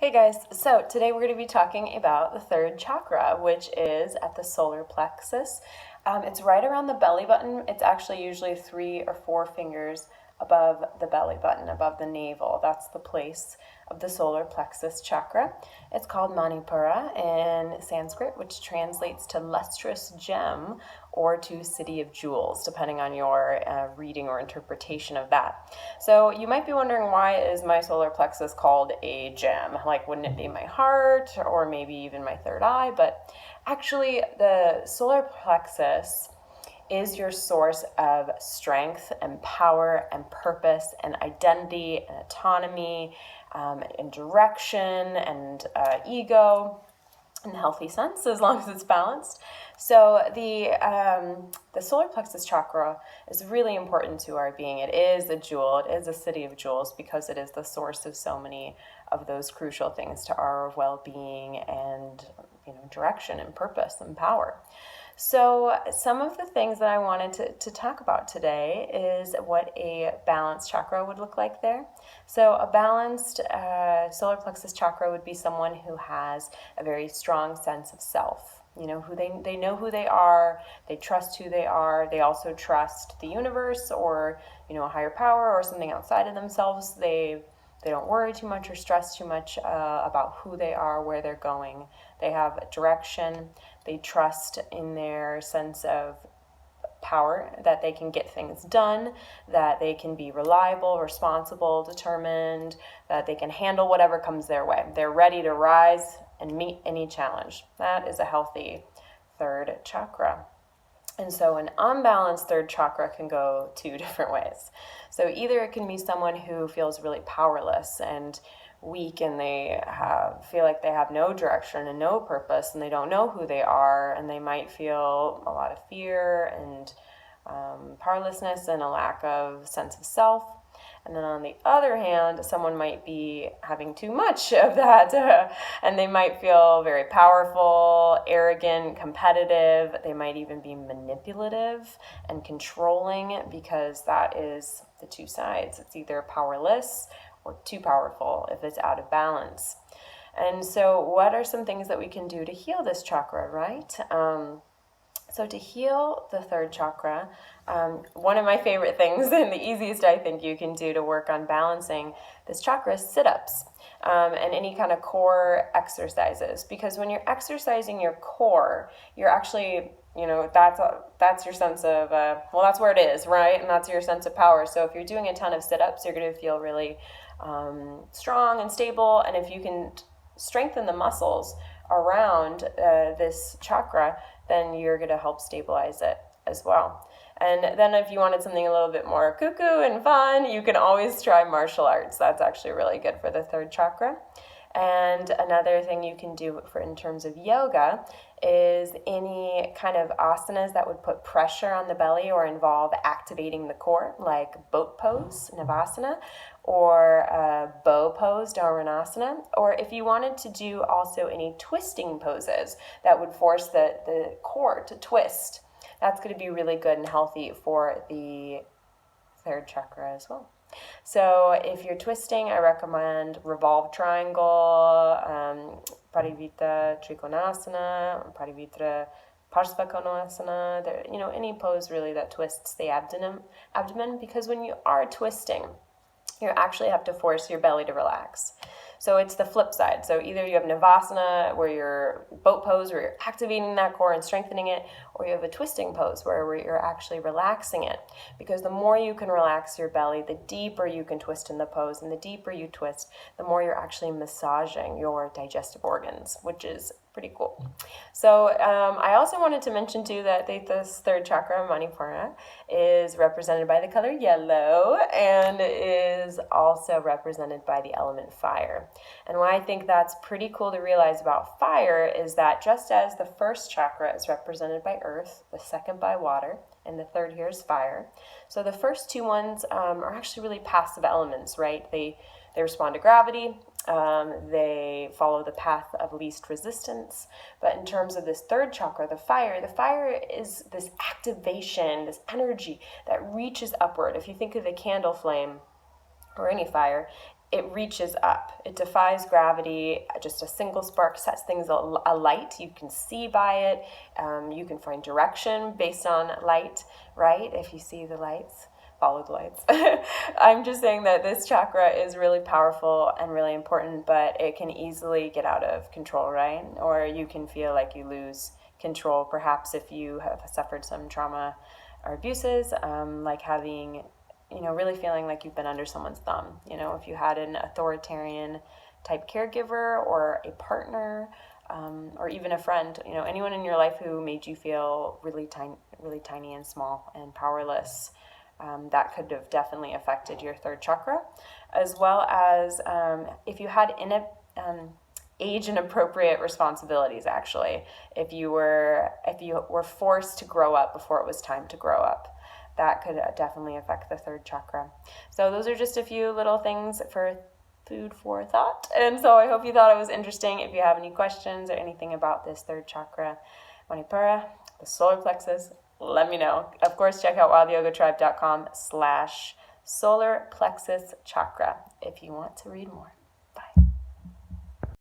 Hey guys, so today we're going to be talking about the third chakra, which is at the solar plexus. It's right around the belly button. It's actually usually 3 or 4 fingers above the belly button, above the navel. That's the place of the solar plexus chakra. It's called Manipura in Sanskrit, which translates to lustrous gem or to city of jewels, depending on your reading or interpretation of that. So you might be wondering, why is my solar plexus called a gem? Like, wouldn't it be my heart or maybe even my third eye? But actually, the solar plexus is your source of strength and power and purpose and identity and autonomy and direction and ego in a healthy sense, as long as it's balanced. So the solar plexus chakra is really important to our being. It is a jewel. It is a city of jewels because it is the source of so many of those crucial things to our well-being and direction and purpose and power. So some of the things that I wanted to talk about today is what a balanced chakra would look like there. So a balanced solar plexus chakra would be someone who has a very strong sense of self. Who they know who they are, they trust who they are, they also trust the universe or a higher power or something outside of themselves. They don't worry too much or stress too much about who they are, where they're going. They have direction. They trust in their sense of power, that they can get things done, that they can be reliable, responsible, determined, that they can handle whatever comes their way. They're ready to rise and meet any challenge. That is a healthy third chakra. And so an unbalanced third chakra can go 2 different ways. So either it can be someone who feels really powerless and weak, and they feel like they have no direction and no purpose, and they don't know who they are, and they might feel a lot of fear and powerlessness and a lack of sense of self. And then on the other hand, someone might be having too much of that and they might feel very powerful, arrogant, competitive. They might even be manipulative and controlling, because that is the 2 sides. It's either powerless or too powerful if it's out of balance. And so what are some things that we can do to heal this chakra, right? So to heal the third chakra, one of my favorite things and the easiest I think you can do to work on balancing this chakra is sit-ups and any kind of core exercises. Because when you're exercising your core, you're actually, that's your sense of, that's where it is, right? And that's your sense of power. So if you're doing a ton of sit-ups, you're going to feel really strong and stable. And if you can strengthen the muscles around this chakra, then you're going to help stabilize it as well. And then if you wanted something a little bit more cuckoo and fun, you can always try martial arts. That's actually really good for the third chakra. And another thing you can do in terms of yoga is any kind of asanas that would put pressure on the belly or involve activating the core, like boat pose, navasana, or bow pose, dharmanasana. Or if you wanted to do also any twisting poses that would force the core to twist, that's going to be really good and healthy for the third chakra as well. So if you're twisting, I recommend revolve triangle, parivita trikonasana, parivitra parsvakonasana, any pose really that twists the abdomen, because when you are twisting, you actually have to force your belly to relax. So it's the flip side. So either you have navasana, where you're boat pose, where you're activating that core and strengthening it, or you have a twisting pose where you're actually relaxing it. Because the more you can relax your belly, the deeper you can twist in the pose, and the deeper you twist, the more you're actually massaging your digestive organs, which is pretty cool. So I also wanted to mention too that this third chakra, Manipura, is represented by the color yellow and is also represented by the element fire. And why I think that's pretty cool to realize about fire is that just as the first chakra is represented by earth, the second by water, and the third here is fire. So the first 2 ones are actually really passive elements, right? They respond to gravity. They follow the path of least resistance. But in terms of this third chakra, the fire is this activation, this energy that reaches upward. If you think of a candle flame or any fire, it reaches up. It defies gravity. Just a single spark sets things alight. You can see by it. You can find direction based on light, right? If you see the lights, follow the lights. I'm just saying that this chakra is really powerful and really important, but it can easily get out of control, right? Or you can feel like you lose control, perhaps if you have suffered some trauma or abuses, like having, really feeling like you've been under someone's thumb. If you had an authoritarian type caregiver or a partner, or even a friend, anyone in your life who made you feel really tiny and small and powerless, that could have definitely affected your third chakra, as well as if you had age and appropriate responsibilities. Actually, if you were forced to grow up before it was time to grow up, that could definitely affect the third chakra. So those are just a few little things for food for thought. And so I hope you thought it was interesting. If you have any questions or anything about this third chakra, Manipura, the solar plexus, let me know. Of course, check out wildyogatribe.com/solar plexus chakra if you want to read more.